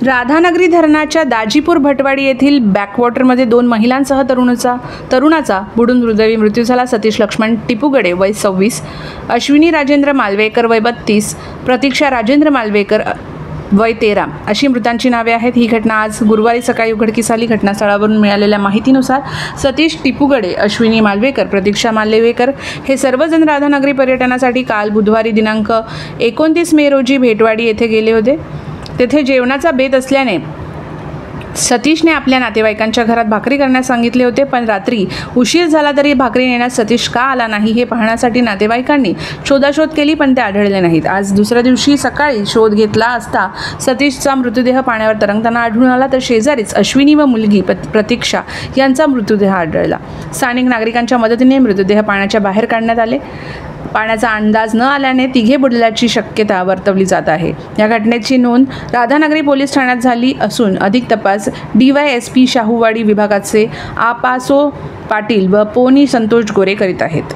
राधानगरी धरणाच्या दाजीपूर भटवाडी येथील बॅकवॉटरमध्ये 2 महिलांसह तरुणाचा बुडून दुर्दैवी मृत्यू झाला. सतीश लक्ष्मण टिपूगडे वय 26, अश्विनी राजेंद्र मालवेकर वय 32, प्रतीक्षा राजेंद्र मालवेकर वय 13 अशी मृतांची नावे आहेत. ही घटना आज गुरुवारी सकाळी उघडकीस आली. घटनास्थळावरून मिळालेल्या माहितीनुसार सतीश टिपूगडे, अश्विनी मालवेकर, प्रतीक्षा मालवेकर हे सर्वजण राधानगरी पर्यटनासाठी काल बुधवारी दिनांक 29 मे रोजी भेटवाडी येथे गेले होते. तेथे जेवणाचा बेत असल्याने सतीशने आपल्या नातेवाईकांच्या घरात भाकरी करण्यास सांगितले होते, पण रात्री उशीर झाला तरी भाकरी नेण्यास सतीश का आला नाही हे पाहण्यासाठी नातेवाईकांनी शोधाशोध केली, पण ते आढळले नाहीत. आज दुसऱ्या दिवशी सकाळी शोध घेतला असता सतीशचा मृतदेह पाण्यावर तरंगताना आढळून आला, तर शेजारीच अश्विनी व मुलगी प्रतीक्षा यांचा मृतदेह आढळला. स्थानिक नागरिकांच्या मदतीने मृतदेह पाण्याच्या बाहेर काढण्यात आले. पाण्याचा अंदाज न आल्याने तिघे बुडल्याची शक्यता वर्तवली जात आहे. या घटनेची नोंद राधानगरी पोलीस ठाण्यात झाली असून अधिक तपास DYSP शाहूवाडी विभागाचे आपासो पाटील व पोनी संतोष गोरे करीत आहेत.